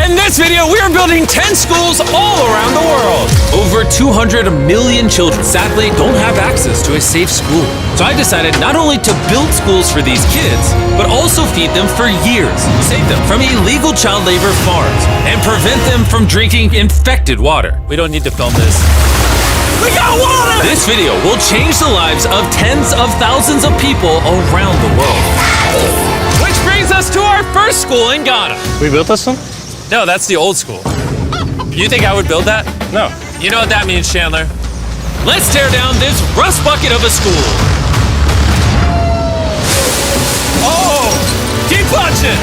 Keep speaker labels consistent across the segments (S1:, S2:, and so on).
S1: In this video, we are building 10 schools all around the world. Over 200 million children sadly don't have access to a safe school. So I decided not only to build schools for these kids, but also feed them for years, save them from illegal child labor farms, and prevent them from drinking infected water. We don't need to film this. We got water! This video will change the lives of tens of thousands of people around the world. Which brings us to our first school in Ghana.
S2: We built this one?
S1: No, that's the old school. You think I would build that?
S2: No.
S1: You know what that means, Chandler? Let's tear down this rust bucket of a school. Oh, keep punching!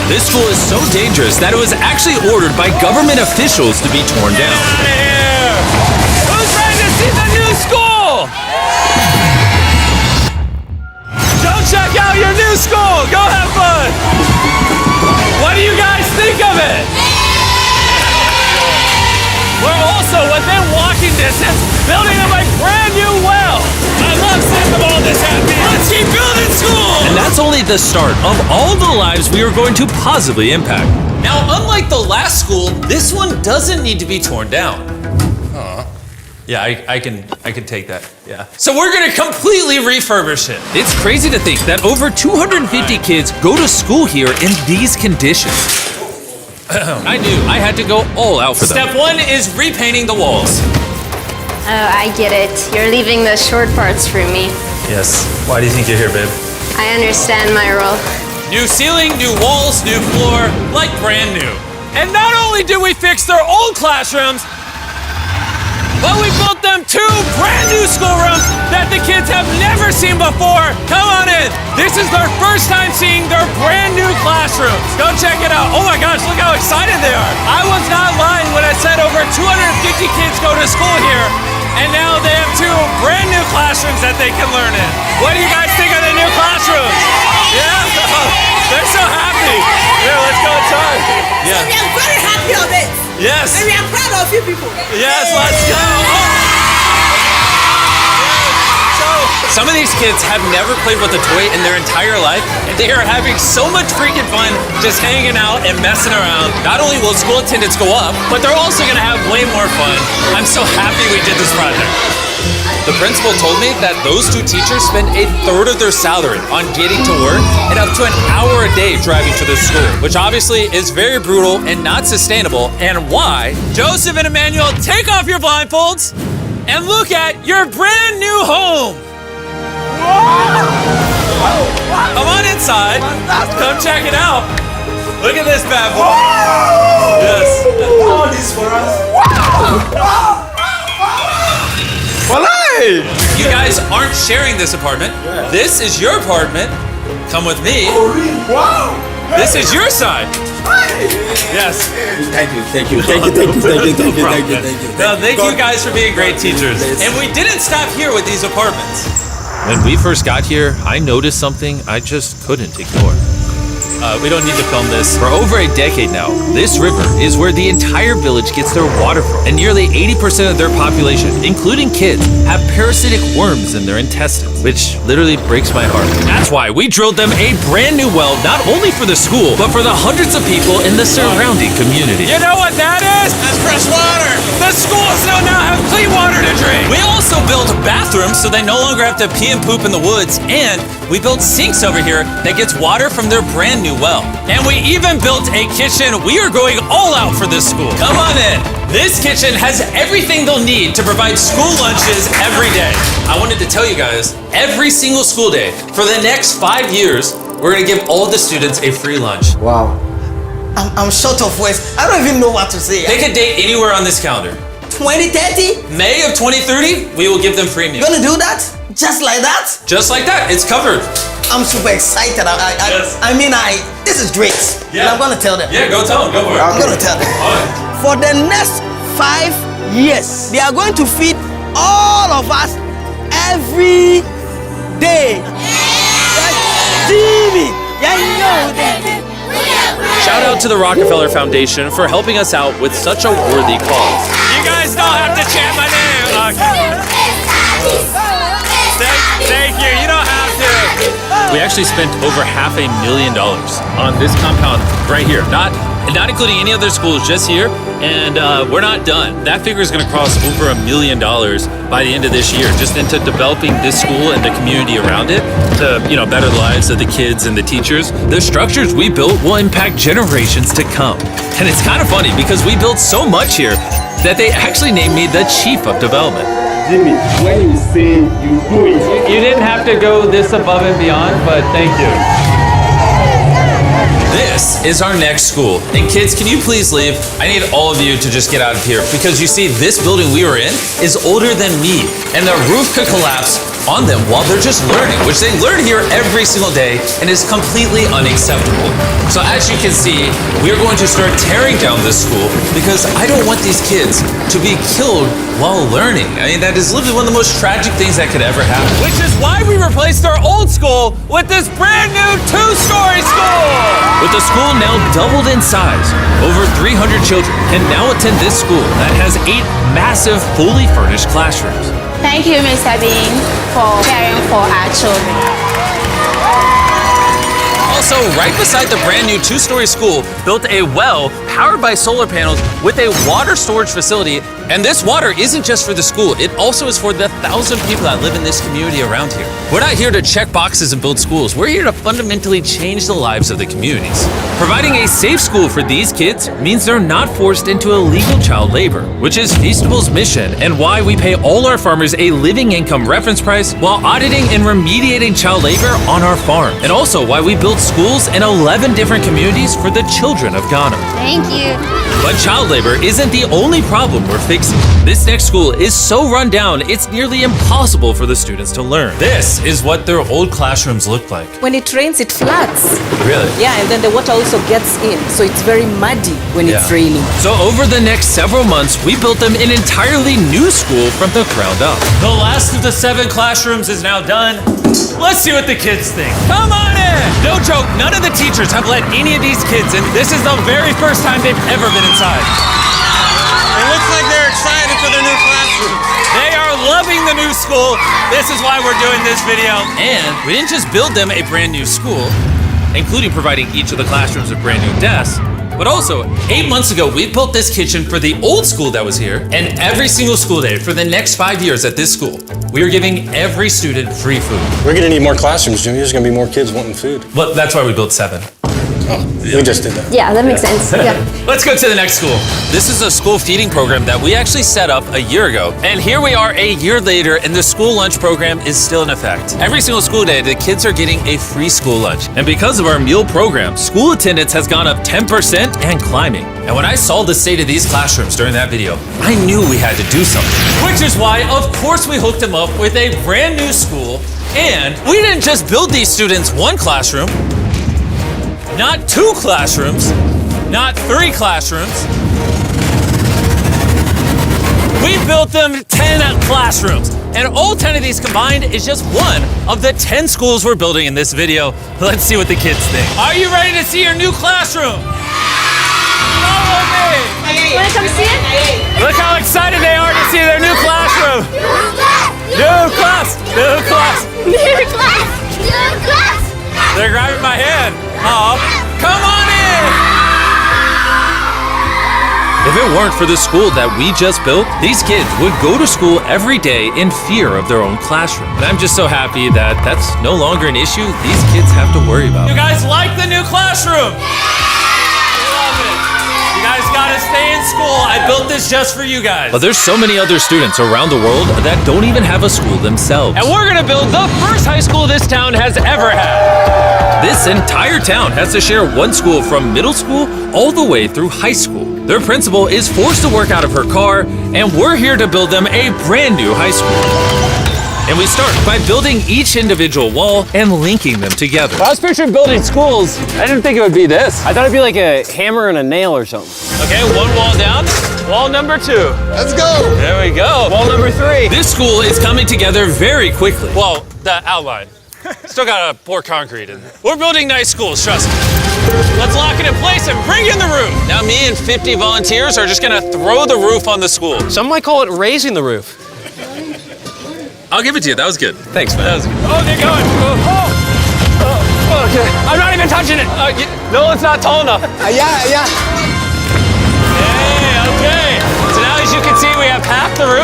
S1: This school is so dangerous that it was actually ordered by government officials to be torn down. Get out of here! Who's ready to see the new school? Go check out your new school! Go have fun! What do you guys think of it? We're also within walking distance building up a brand new well. I love seeing them all this happy. Let's keep building schools! And that's only the start of all the lives we are going to positively impact. Now, unlike the last school, this one doesn't need to be torn down. Yeah, I can take that, yeah. So we're gonna completely refurbish it. It's crazy to think that over 250 kids go to school here in these conditions. I knew I had to go all out for them. Step one is repainting the walls.
S3: Oh, I get it. You're leaving the short parts for me.
S1: Yes, why do you think you're here, babe?
S3: I understand my role.
S1: New ceiling, new walls, new floor, like brand new. And not only did we fix their old classrooms, but we built them 2 brand new schoolrooms that the kids have never seen before. Come on in. This is their first time seeing their brand new classrooms. Go check it out. Oh my gosh, look how excited they are. I was not lying when I said over 250 kids go to school here, and now they have 2 brand new classrooms that they can learn in. What do you guys think of the new classrooms? Yeah? They're so happy. Here, let's go inside. Yeah.
S4: We are very happy of it.
S1: Yes.
S4: And we are proud of you people.
S1: Yes, let's go. So, some of these kids have never played with a toy in their entire life, and they are having so much freaking fun just hanging out and messing around. Not only will school attendance go up, but they're also gonna have way more fun. I'm so happy we did this project. The principal told me that those 2 teachers spend 1/3 of their salary on getting to work and up to an hour a day driving to the school, which obviously is very brutal and not sustainable, and why. Joseph and Emmanuel, take off your blindfolds and look at your brand new home. Come on inside. Come check it out. Look at this bad boy. Yes.
S5: All this for us.
S1: You guys aren't sharing this apartment. This is your apartment. Come with me.
S5: Wow.
S1: This is your side. Yes.
S5: Thank you.
S1: No, thank you guys for being great teachers. And we didn't stop here with these apartments. When we first got here, I noticed something I just couldn't ignore. We don't need to film this. For over a decade now, this river is where the entire village gets their water from. And nearly 80% of their population, including kids, have parasitic worms in their intestines, which literally breaks my heart. That's why we drilled them a brand new well, not only for the school, but for the hundreds of people in the surrounding community. You know what that is?
S5: That's fresh water.
S1: The schools now have clean water to drink. We also built bathrooms so they no longer have to pee and poop in the woods, and we built sinks over here that gets water from their brand new well. And we even built a kitchen. We are going all out for this school. Come on in. This kitchen has everything they'll need to provide school lunches every day. I wanted to tell you guys, every single school day for the next 5 years, we're gonna give all the students a free lunch.
S5: Wow. I'm short of words. I don't even know what to say.
S1: Pick a date anywhere on this calendar.
S5: 2030?
S1: May of 2030, we will give them free meals.
S5: You gonna do that? Just like that?
S1: Just like that, it's covered.
S5: I'm super excited.
S1: Yes.
S5: This is great.
S1: Yeah.
S5: And I'm gonna tell them.
S1: Yeah, go tell them, go for it.
S5: I'm gonna tell them. For the next 5 years, they are going to feed all of us every day. Jimmy, yeah, you know that.
S1: Shout out to the Rockefeller Foundation for helping us out with such a worthy cause. You guys don't have to chant my name. Thank you. You don't have to. We actually spent over $500,000 on this compound right here. Not and not including any other schools, just here. And we're not done. That figure is going to cross over $1 million by the end of this year, just into developing this school and the community around it to, better the lives of the kids and the teachers. The structures we built will impact generations to come. And it's kind of funny because we built so much here that they actually named me the Chief of Development.
S2: Jimmy, when you say you do it.
S1: You didn't have to go this above and beyond, but thank you. This is our next school. And kids, can you please leave? I need all of you to just get out of here because you see, this building we were in is older than me. And the roof could collapse on them while they're just learning, which they learn here every single day and is completely unacceptable. So as you can see, we are going to start tearing down this school because I don't want these kids to be killed while learning. I mean, that is literally one of the most tragic things that could ever happen. Which is why we replaced our old school with this brand new 2-story school. With the school now doubled in size, over 300 children can now attend this school that has 8 massive, fully furnished classrooms.
S3: Thank you, Mr. Bean, for caring for our children.
S1: Also, right beside the brand new 2-story school, built a well powered by solar panels with a water storage facility. And this water isn't just for the school, it also is for the 1,000 people that live in this community around here. We're not here to check boxes and build schools. We're here to fundamentally change the lives of the communities. Providing a safe school for these kids means they're not forced into illegal child labor, which is Feastable's mission and why we pay all our farmers a living income reference price while auditing and remediating child labor on our farm. And also why we build schools in 11 different communities for the children of Ghana.
S3: Thank you.
S1: But child labor isn't the only problem we're fixing. This next school is so run down, it's nearly impossible for the students to learn. This is what their old classrooms look like.
S6: When it rains, it floods.
S1: Really?
S6: Yeah, and then the water also gets in, so it's very muddy when it's raining.
S1: So over the next several months, we built them an entirely new school from the ground up. The last of the 7 classrooms is now done. Let's see what the kids think. Come on in! No joke, none of the teachers have let any of these kids in. This is the very first time they've ever been inside.
S7: It looks like they're excited for their new classroom.
S1: They are loving the new school. This is why we're doing this video. And we didn't just build them a brand new school, including providing each of the classrooms with brand new desks, but also 8 months ago, we built this kitchen for the old school that was here. And every single school day for the next 5 years at this school, we are giving every student free food.
S7: We're gonna need more classrooms, Jimmy. There's gonna be more kids wanting food.
S1: Well, that's why we built 7.
S7: We just did that.
S3: Yeah, that makes sense. Yeah.
S1: Let's go to the next school. This is a school feeding program that we actually set up a year ago. And here we are a year later, and the school lunch program is still in effect. Every single school day, the kids are getting a free school lunch. And because of our meal program, school attendance has gone up 10% and climbing. And when I saw the state of these classrooms during that video, I knew we had to do something. Which is why, of course, we hooked them up with a brand new school. And we didn't just build these students 1 classroom, not 2 classrooms, not 3 classrooms. We built them 10 classrooms. And all 10 of these combined is just one of the 10 schools we're building in this video. Let's see what the kids think. Are you ready to see your new classroom? Follow me.
S3: Wanna come see it?
S1: Look how excited they are to see their new classroom. New class, new class.
S3: New class! New class!
S1: They're grabbing my hand. Oh, come on in! If it weren't for the school that we just built, these kids would go to school every day in fear of their own classroom. And I'm just so happy that that's no longer an issue these kids have to worry about. You guys like the new classroom? Love it. You guys gotta stay in school. I built this just for you guys. But there's so many other students around the world that don't even have a school themselves. And we're gonna build the first high school this town has ever had. This entire town has to share one school from middle school all the way through high school. Their principal is forced to work out of her car, and we're here to build them a brand new high school. And we start by building each individual wall and linking them together.
S8: When I was picturing building schools, I didn't think it would be this. I thought it'd be like a hammer and a nail or something.
S1: Okay, 1 wall down. Wall number 2.
S7: Let's go.
S1: There we go.
S8: Wall number 3.
S1: This school is coming together very quickly. Well, the outline. Still gotta pour concrete in. We're building nice schools, trust me. Let's lock it in place and bring in the roof. Now me and 50 volunteers are just gonna throw the roof on the school.
S8: Some might call it raising the roof.
S1: I'll give it to you, that was good.
S8: Thanks, man.
S1: That was good. Oh, they're going.
S8: Okay. I'm not even touching it.
S1: No, it's not tall enough.
S5: Yeah.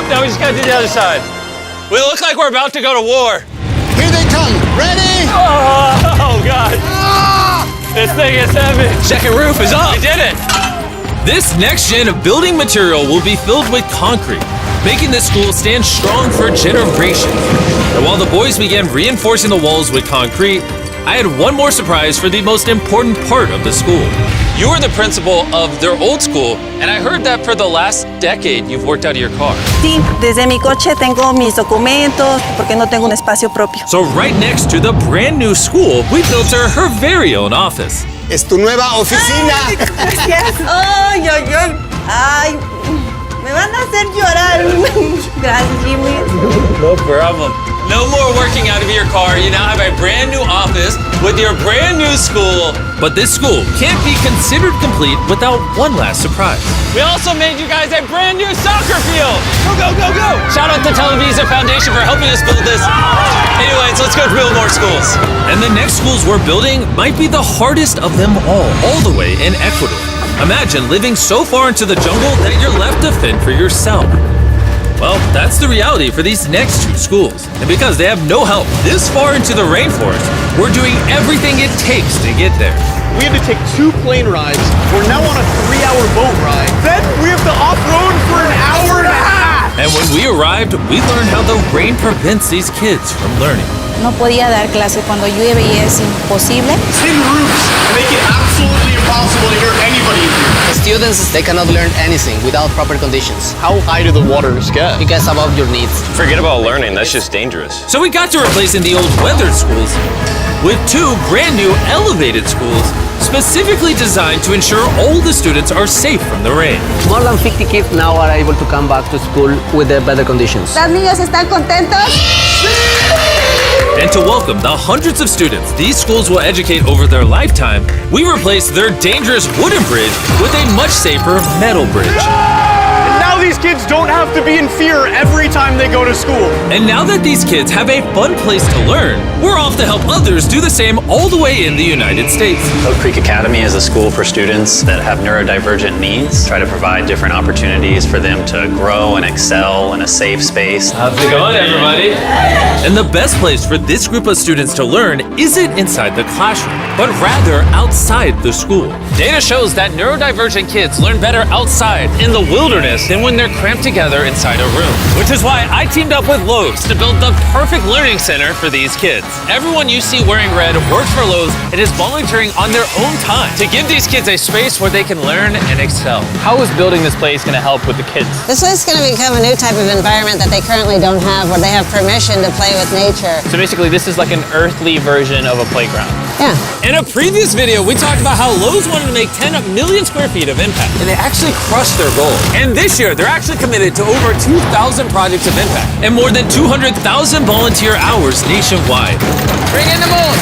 S1: Now we just gotta do the other side. We look like we're about to go to war.
S7: Here they come. Ready?
S1: Oh God. This thing is heavy. Second roof is up. We did it. This next gen of building material will be filled with concrete, making the school stand strong for generations. And while the boys began reinforcing the walls with concrete, I had one more surprise for the most important part of the school. You were the principal of their old school, and I heard that for the last decade you've worked out of your car.
S6: Sí, desde mi coche tengo mis documentos porque no tengo un espacio propio.
S1: So right next to the brand new school, we built her very own office.
S7: Es tu nueva oficina.
S6: Gracias. Ay, ay, ay. Ay, me van a hacer llorar. Gracias, Jimmy.
S1: No problem. No more working out of your car. You now have a brand new office with your brand new school. But this school can't be considered complete without one last surprise. We also made you guys a brand new soccer field. Go, go, go, go. Shout out to Televisa Foundation for helping us build this. Anyways, let's go build more schools. And the next schools we're building might be the hardest of them all the way in Ecuador. Imagine living so far into the jungle that you're left to fend for yourself. Well, that's the reality for these next two schools. And because they have no help this far into the rainforest, we're doing everything it takes to get there.
S9: We had to take 2 plane rides. We're now on a 3-hour boat ride. Then we have to off-road for an hour and a half.
S1: And when we arrived, we learned how the rain prevents these kids from learning.
S10: No podía dar clase cuando llueve y es imposible.
S9: Tin roofs make it absolutely impossible to hear anybody in here.
S11: Students, they cannot learn anything without proper conditions.
S9: How high do the waters get?
S11: It gets above your needs.
S8: Forget about learning, that's just dangerous.
S1: So we got to replacing the old weathered schools with 2 brand new elevated schools specifically designed to ensure all the students are safe from the rain.
S11: More than 50 kids now are able to come back to school with better conditions.
S6: ¿Los niños están contentos?
S1: And to welcome the hundreds of students these schools will educate over their lifetime, we replaced their dangerous wooden bridge with a much safer metal bridge.
S9: And now these kids don't have to be in fear every time they go to school.
S1: And now that these kids have a fun place to learn, we're off to help others do the same all the way in the United States.
S12: Oak Creek Academy is a school for students that have neurodivergent needs. Try to provide different opportunities for them to grow and excel in a safe space.
S1: How's it going, everybody? And the best place for this group of students to learn isn't inside the classroom, but rather outside the school. Data shows that neurodivergent kids learn better outside in the wilderness than when they're cramped together inside a room. Which is why I teamed up with Lowe's to build the perfect learning center for these kids. Everyone you see wearing red works for Lowe's and is volunteering on their own time to give these kids a space where they can learn and excel.
S8: How is building this place going to help with the kids?
S13: This is going to become a new type of environment that they currently don't have, where they have permission to play with nature.
S8: So basically this is like an earthly version of a playground.
S13: Yeah.
S1: In a previous video, we talked about how Lowe's wanted to make 10 million square feet of impact, and they actually crushed their goal. And this year, they're actually committed to over 2,000 projects of impact and more than 200,000 volunteer hours nationwide.
S11: Bring in the moon!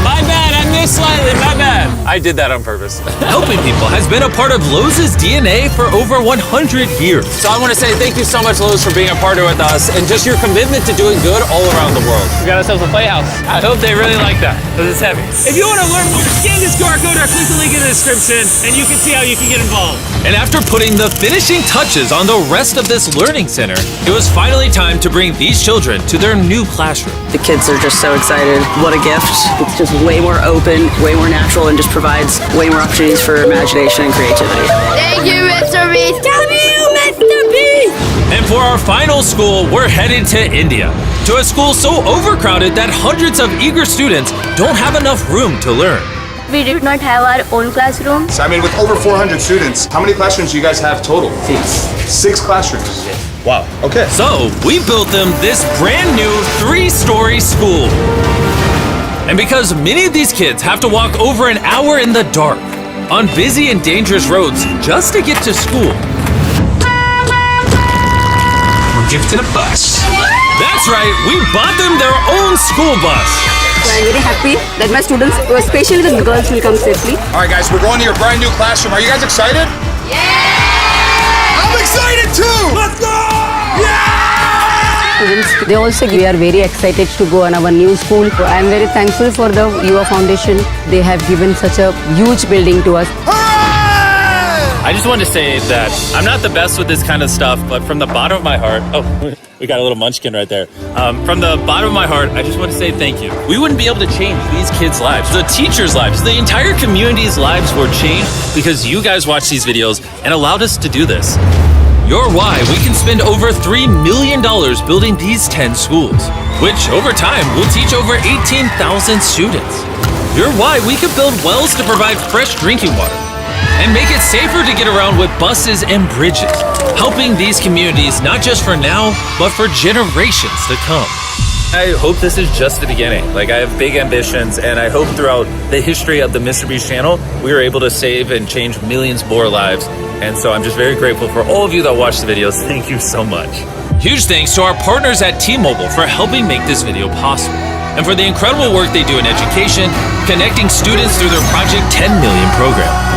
S1: My bad, I missed slightly, my bad. I did that on purpose. Helping people has been a part of Lowe's DNA for over 100 years. So I want to say thank you so much, Lowe's, for being a partner with us and just your commitment to doing good all around the world.
S8: We got ourselves a playhouse.
S1: I hope they really like that, because it's heavy. If you want to learn more, scan this QR code or click the link in the description, and you can see how you can get involved. And after putting the finishing touches on the rest of this learning center, it was finally time to bring these children to their new classroom.
S6: The kids are just so excited. What a gift. It's just way more open, way more natural, and just provides way more opportunities for imagination and creativity.
S3: Thank you, Mr. Beast. Thank you, Mr. Beast.
S1: And for our final school, we're headed to India, to a school so overcrowded that hundreds of eager students don't have enough room to learn.
S3: We did not have our own classroom.
S7: So I mean, with over 400 students, how many classrooms do you guys have total? 6 classrooms. Wow, okay.
S1: So we built them this brand new 3-story school. And because many of these kids have to walk over an hour in the dark, on busy and dangerous roads just to get to school.
S2: We're gifted a bus.
S1: That's right, we bought them their own school bus.
S10: So I'm very happy that my students, especially the girls, will come safely.
S7: All right, guys, we're going to your brand new classroom. Are you guys excited? Yeah! I'm excited too! Let's go!
S10: Students, they also we are very excited to go on our new school. So I'm very thankful for the UA Foundation. They have given such a huge building to us.
S7: Hooray!
S14: I just wanted to say that I'm not the best with this kind of stuff, but from the bottom of my heart, oh, we got a little munchkin right there. From the bottom of my heart, I just want to say thank you. We wouldn't be able to change these kids' lives, the teachers' lives, the entire community's lives were changed because you guys watched these videos and allowed us to do this. You're why we can spend over $3 million building these 10 schools, which over time will teach over 18,000 students. You're why we could build wells to provide fresh drinking water and make it safer to get around with buses and bridges, helping these communities not just for now, but for generations to come. I hope this is just the beginning. Like, I have big ambitions, and I hope throughout the history of the Mr. Beast channel, we were able to save and change millions more lives. And so I'm just very grateful for all of you that watch the videos. Thank you so much. Huge thanks to our partners at T-Mobile for helping make this video possible, and for the incredible work they do in education, connecting students through their Project 10 Million program.